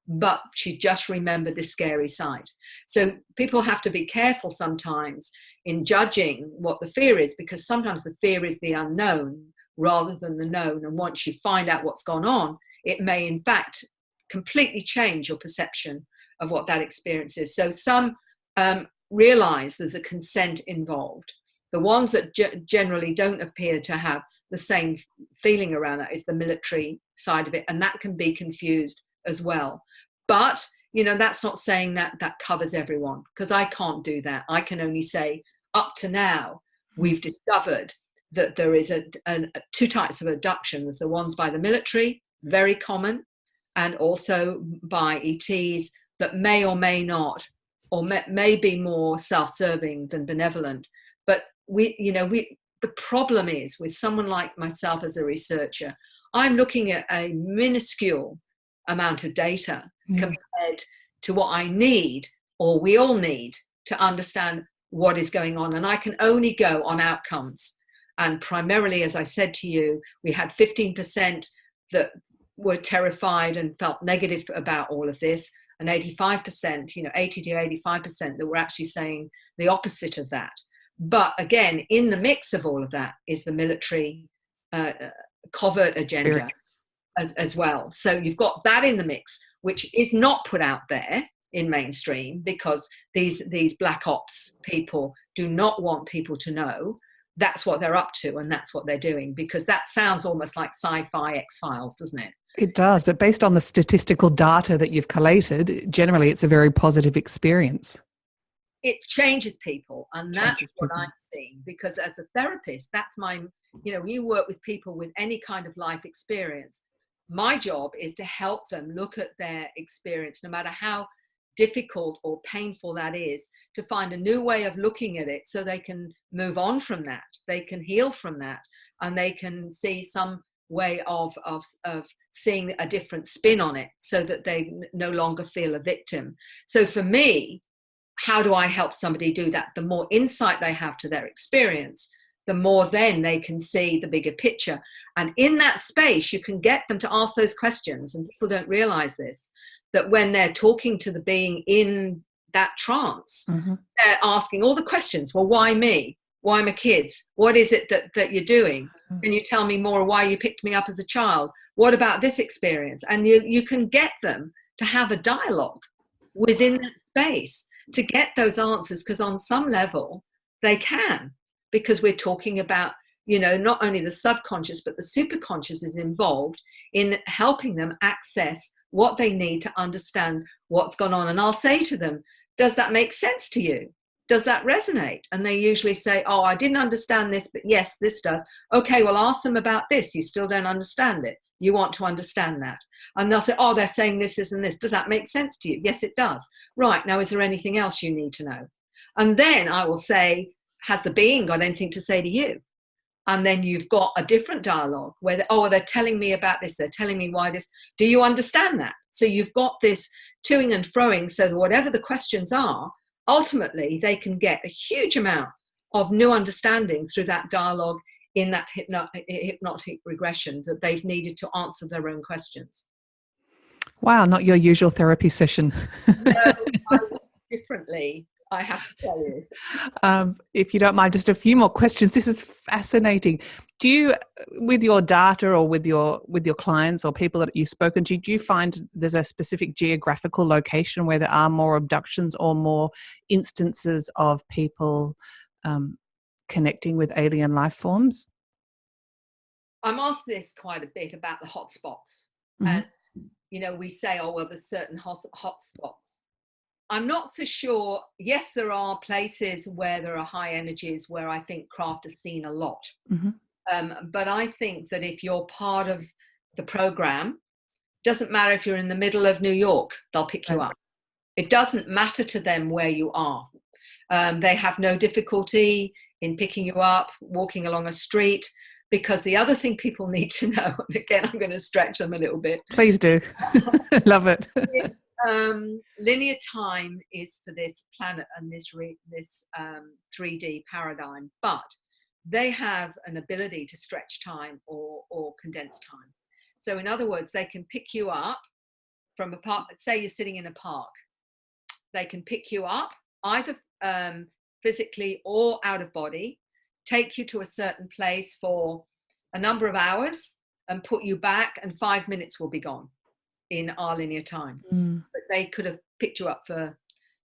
but she just remembered this scary sight. So people have to be careful sometimes in judging what the fear is, because sometimes the fear is the unknown rather than the known. And once you find out what's gone on, it may in fact completely change your perception of what that experience is. So some realize there's a consent involved. The ones that generally don't appear to have the same feeling around that is the military side of it, and that can be confused as well. But that's not saying that covers everyone, because I can't do that. I can only say up to now we've discovered that there is 2 types of abduction. There's the ones by the military, very common, and also by ETs that may or may not, or may be more self-serving than benevolent. But the problem is with someone like myself as a researcher, I'm looking at a minuscule amount of data compared to what I need, or we all need, to understand what is going on. And I can only go on outcomes. And primarily, as I said to you, we had 15% that were terrified and felt negative about all of this, and 85%, 80 to 85% that were actually saying the opposite of that. But again, in the mix of all of that is the military covert agenda as well. So you've got that in the mix, which is not put out there in mainstream, because these black ops people do not want people to know that's what they're up to and that's what they're doing, because that sounds almost like sci-fi X-Files, doesn't it? It does, but based on the statistical data that you've collated, generally it's a very positive experience. It changes people, and that's what I'm seeing, because as a therapist, that's my, you work with people with any kind of life experience. My job is to help them look at their experience, no matter how difficult or painful that is, to find a new way of looking at it so they can move on from that, they can heal from that, and they can see some way of seeing a different spin on it so that they no longer feel a victim. So for me, how do I help somebody do that? The more insight they have to their experience, the more then they can see the bigger picture. And in that space, you can get them to ask those questions. And people don't realize this, that when they're talking to the being in that trance, they're asking all the questions. Well, why me? Why my kids? What is it that you're doing? Can you tell me more why you picked me up as a child? What about this experience? And you can get them to have a dialogue within that space to get those answers, because on some level they can, because we're talking about, you know, not only the subconscious, but the superconscious is involved in helping them access what they need to understand what's gone on. And I'll say to them, does that make sense to you? Does that resonate? And they usually say, oh, I didn't understand this, but yes, this does. Okay, well, ask them about this. You still don't understand it. You want to understand that. And they'll say, oh, they're saying this, this, and this. Does that make sense to you? Yes, it does. Right, now, is there anything else you need to know? And then I will say, has the being got anything to say to you? And then you've got a different dialogue where, they're telling me about this. They're telling me why this. Do you understand that? So you've got this toing and froing, so that whatever the questions are, ultimately they can get a huge amount of new understanding through that dialogue in that hypnotic regression that they've needed to answer their own questions. Wow, not your usual therapy session. No, I work differently, I have to tell you. If you don't mind, just a few more questions. This is fascinating. Do you, with your data or with your clients or people that you've spoken to, do you find there's a specific geographical location where there are more abductions or more instances of people connecting with alien life forms? I'm asked this quite a bit about the hotspots. And, you know, we say, oh, well, there's certain hotspots. I'm not so sure. Yes, there are places where there are high energies where I think craft is seen a lot. But I think that if you're part of the program, doesn't matter if you're in the middle of New York, they'll pick you up. It doesn't matter to them where you are. They have no difficulty in picking you up, walking along a street, because the other thing people need to know, and again, I'm going to stretch them a little bit. Please do. Love it. Linear time is for this planet and this 3D paradigm, but they have an ability to stretch time or condense time. So in other words, they can pick you up from a park. Say you're sitting in a park. They can pick you up either physically or out of body, take you to a certain place for a number of hours and put you back, and 5 minutes will be gone in our linear time. But they could have picked you up for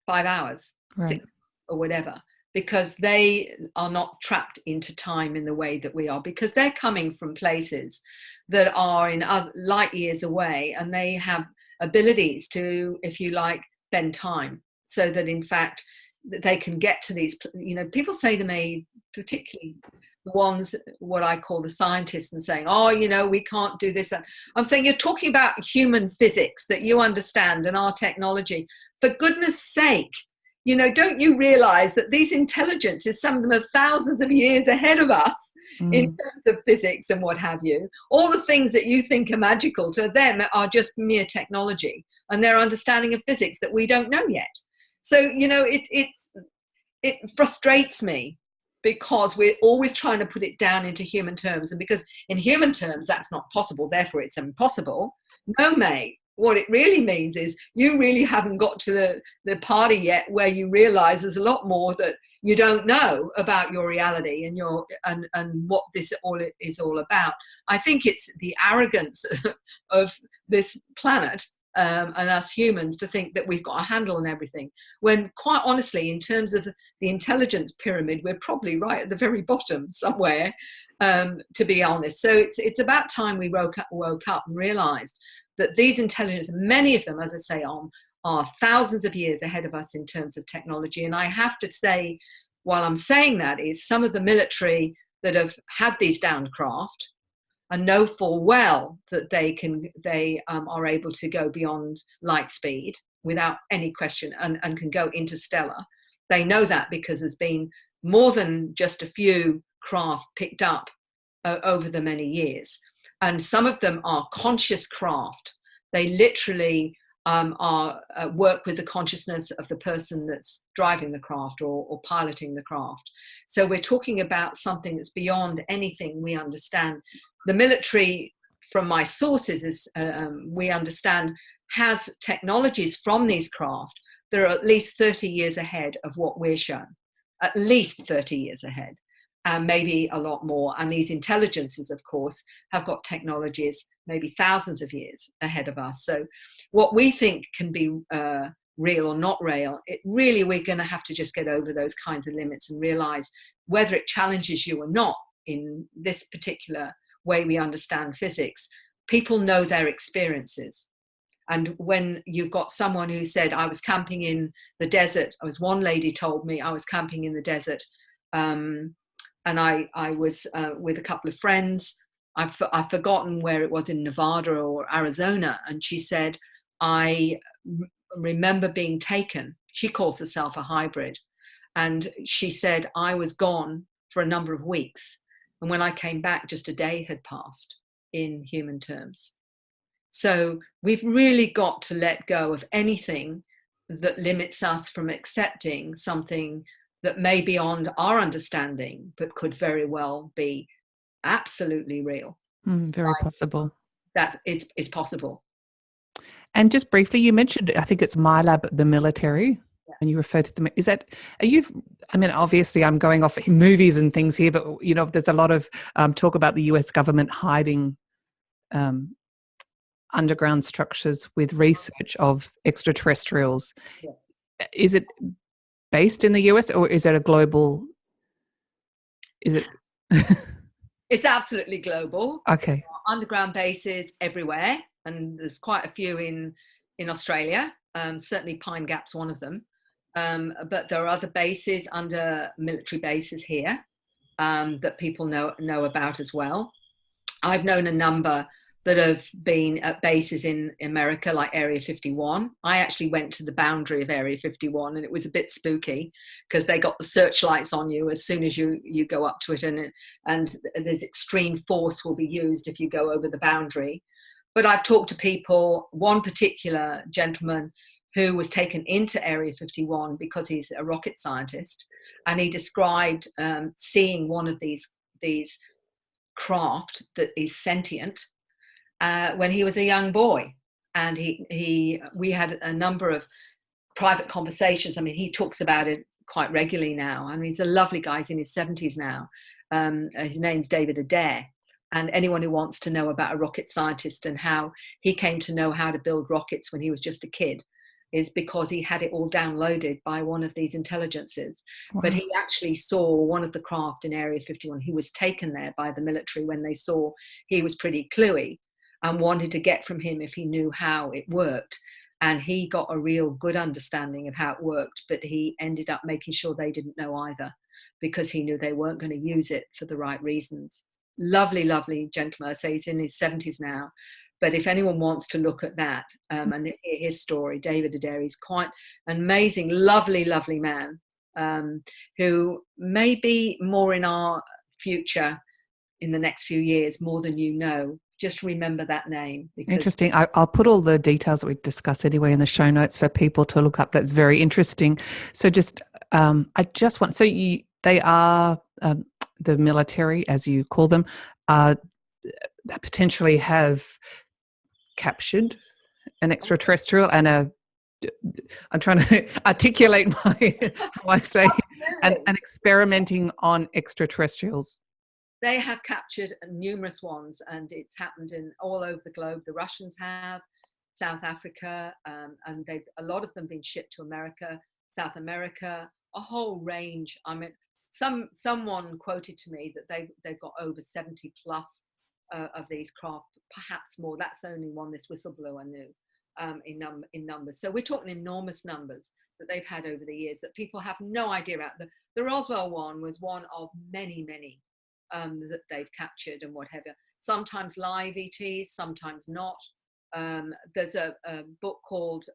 5 hours, 6 or whatever, because they are not trapped into time in the way that we are, because they're coming from places that are in light years away, and they have abilities to, if you like, bend time, so that in fact they can get to these, you know, people say to me, particularly the ones, what I call the scientists, and saying, oh, you know, we can't do this. And I'm saying, you're talking about human physics that you understand and our technology. For goodness sake, you know, don't you realize that these intelligences, some of them are thousands of years ahead of us in terms of physics and what have you? All the things that you think are magical to them are just mere technology and their understanding of physics that we don't know yet. So, you know, it frustrates me, because we're always trying to put it down into human terms. And because in human terms, that's not possible, therefore it's impossible. No, mate. What it really means is you really haven't got to the party yet where you realize there's a lot more that you don't know about your reality and and what this all is all about. I think it's the arrogance of this planet and us humans to think that we've got a handle on everything, when quite honestly, in terms of the intelligence pyramid, we're probably right at the very bottom somewhere, to be honest. So it's about time we woke up and realized that these intelligences, many of them, as I say, are thousands of years ahead of us in terms of technology. And I have to say, while I'm saying that, is some of the military that have had these downcraft and know full well that they are able to go beyond light speed without any question, and can go interstellar. They know that because there's been more than just a few craft picked up over the many years. And some of them are conscious craft. They literally work with the consciousness of the person that's driving the craft or piloting the craft. So we're talking about something that's beyond anything we understand. The military, from my sources, is we understand has technologies from these craft that are at least 30 years ahead of what we're shown, at least 30 years ahead, and maybe a lot more. And these intelligences, of course, have got technologies maybe thousands of years ahead of us. So what we think can be real or not real, we're going to have to just get over those kinds of limits and realize whether it challenges you or not in this particular way we understand physics. People know their experiences. And when you've got someone who said, I was camping in the desert, one lady told me I was camping in the desert, and I was with a couple of friends. I've forgotten where it was, in Nevada or Arizona. And she said, I remember being taken. She calls herself a hybrid. And she said, I was gone for a number of weeks. And when I came back, just a day had passed in human terms. So we've really got to let go of anything that limits us from accepting something that may be beyond our understanding, but could very well be absolutely real. Very possible. That it's possible. And just briefly, you mentioned, I think it's MyLab, the military, and you refer to them. Obviously I'm going off movies and things here, but, there's a lot of talk about the US government hiding underground structures with research of extraterrestrials. Yeah. Is it based in the US, or is it a global? Is it? It's absolutely global. Okay. Underground bases everywhere, and there's quite a few in Australia. Certainly Pine Gap's one of them. But there are other bases under military bases here that people know about as well. I've known a number that have been at bases in America, like Area 51. I actually went to the boundary of Area 51, and it was a bit spooky because they got the searchlights on you as soon as you go up to it, and there's extreme force will be used if you go over the boundary. But I've talked to people, one particular gentleman who was taken into Area 51 because he's a rocket scientist, and he described seeing one of these craft that is sentient when he was a young boy. And we had a number of private conversations. I mean, he talks about it quite regularly now. I mean, he's a lovely guy. He's in his 70s now. His name's David Adair. And anyone who wants to know about a rocket scientist and how he came to know how to build rockets when he was just a kid is because he had it all downloaded by one of these intelligences. Wow. But he actually saw one of the craft in Area 51. He was taken there by the military when they saw he was pretty cluey and wanted to get from him if he knew how it worked. And he got a real good understanding of how it worked, but he ended up making sure they didn't know either because he knew they weren't going to use it for the right reasons. Lovely, lovely gentleman. I say he's in his 70s now. But if anyone wants to look at that and hear his story, David Adair, he's quite an amazing, lovely, lovely man who may be more in our future in the next few years, more than you know. Just remember that name. Interesting. I'll put all the details that we discuss anyway in the show notes for people to look up. That's very interesting. So just, they are the military, as you call them, potentially have captured an extraterrestrial and I'm trying to articulate how I say, and experimenting on extraterrestrials. They have captured numerous ones, and it's happened in all over the globe. The Russians have, South Africa, and a lot of them been shipped to America, South America, a whole range. I mean, someone quoted to me that they've got over 70 plus of these craft, perhaps more. That's the only one this whistleblower knew in numbers. So we're talking enormous numbers that they've had over the years that people have no idea about. The Roswell one was one of many, many. That they've captured and whatever. Sometimes live ETs, sometimes not. There's a book called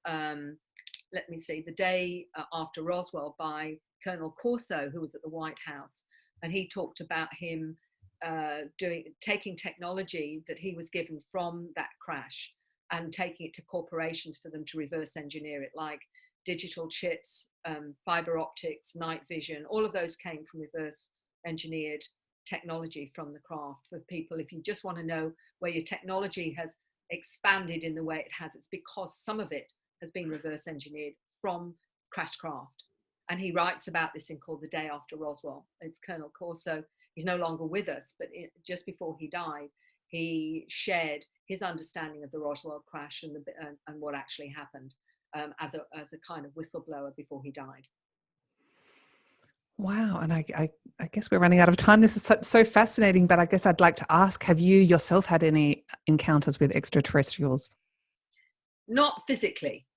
the day after Roswell by Colonel Corso, who was at the White House, and he talked about him taking technology that he was given from that crash and taking it to corporations for them to reverse engineer it, like digital chips, fiber optics, night vision. All of those came from reverse engineered technology from the craft. For people, if you just want to know where your technology has expanded in the way it has, it's because some of it has been reverse engineered from crashed craft. And he writes about this in called The Day After Roswell. It's Colonel Corso. He's no longer with us, but just before he died, he shared his understanding of the Roswell crash and what actually happened, as a kind of whistleblower before he died. Wow. And I guess we're running out of time. This is so fascinating, but I guess I'd like to ask, have you yourself had any encounters with extraterrestrials? Not physically.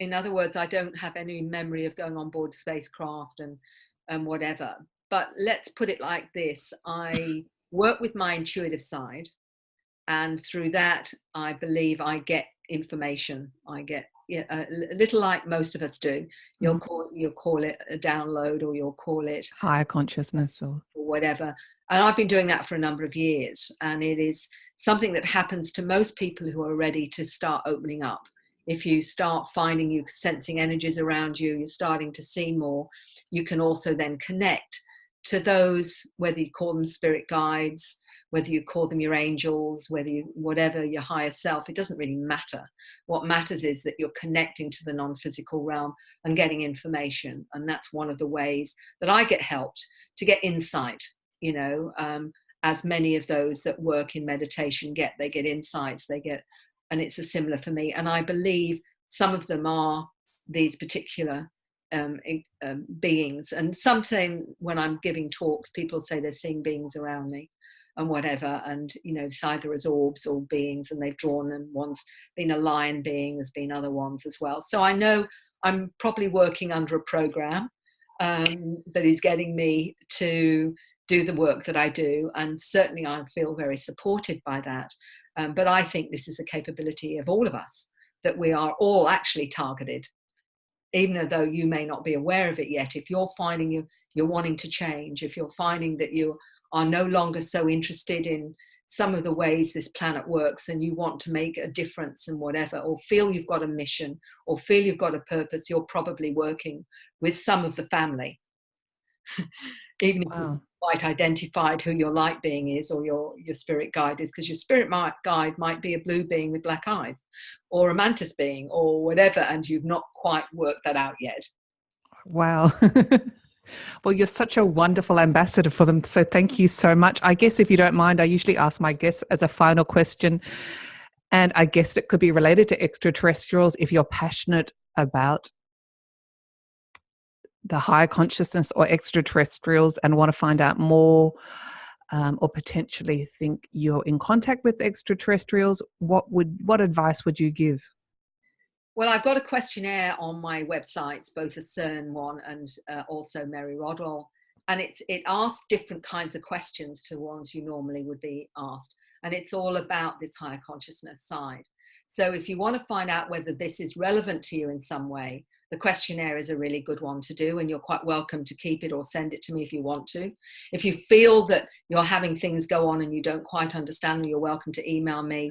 In other words, I don't have any memory of going on board spacecraft and whatever. But let's put it like this. I work with my intuitive side, and through that, I believe I get information. I get a little like most of us do. You'll call it a download, or you'll call it higher consciousness or whatever. And I've been doing that for a number of years, and it is something that happens to most people who are ready to start opening up. If you start finding you sensing energies around you, you're starting to see more, you can also then connect to those, whether you call them spirit guides, whether you call them your angels, whatever your higher self, it doesn't really matter. What matters is that you're connecting to the non-physical realm and getting information. And that's one of the ways that I get helped to get insight, as many of those that work in meditation they get insights, and it's a similar for me. And I believe some of them are these particular beings. And sometimes when I'm giving talks, people say they're seeing beings around me and whatever, and it's either as orbs or beings, and they've drawn them. One's been a lion being, there's been other ones as well. So I know I'm probably working under a program that is getting me to do the work that I do, and certainly I feel very supported by that. But I think this is a capability of all of us, that we are all actually targeted, even though you may not be aware of it yet. If you're finding you're wanting to change, if you're finding that you are no longer so interested in some of the ways this planet works, and you want to make a difference and whatever, or feel you've got a mission, or feel you've got a purpose, you're probably working with some of the family. Even if you haven't quite identified who your light being is, or your spirit guide is, because your spirit guide might be a blue being with black eyes, or a mantis being, or whatever, and you've not quite worked that out yet. Wow. Well, you're such a wonderful ambassador for them. So thank you so much. I guess if you don't mind, I usually ask my guests as a final question, and I guess it could be related to extraterrestrials. If you're passionate about the higher consciousness or extraterrestrials and want to find out more, or potentially think you're in contact with extraterrestrials, what advice would you give? Well, I've got a questionnaire on my websites, both a CERN one and also Mary RODWELL, and it asks different kinds of questions to ones you normally would be asked, and it's all about this higher consciousness side. So if you want to find out whether this is relevant to you in some way, the questionnaire is a really good one to do, and you're quite welcome to keep it or send it to me if you want to. If you feel that you're having things go on and you don't quite understand them, you're welcome to email me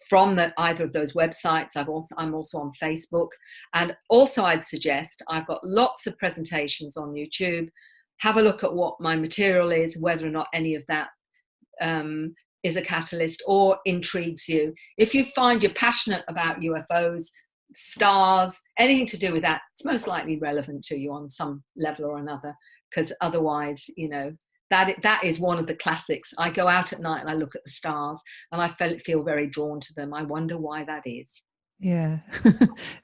from either of those websites. I'm also on Facebook, and also I'd suggest, I've got lots of presentations on YouTube. Have a look at what my material is, whether or not any of that is a catalyst or intrigues you. If you find you're passionate about UFOs, stars, anything to do with that, it's most likely relevant to you on some level or another, because otherwise, that is one of the classics. I go out at night and I look at the stars and I feel very drawn to them. I wonder why that is. Yeah.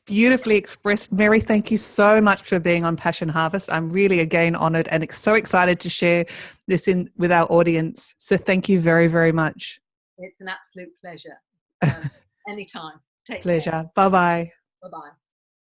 Beautifully expressed. Mary, thank you so much for being on Passion Harvest. I'm really again honored and so excited to share this with our audience. So thank you very, very much. It's an absolute pleasure. Anytime. Take Pleasure. care. Bye-bye. Bye-bye.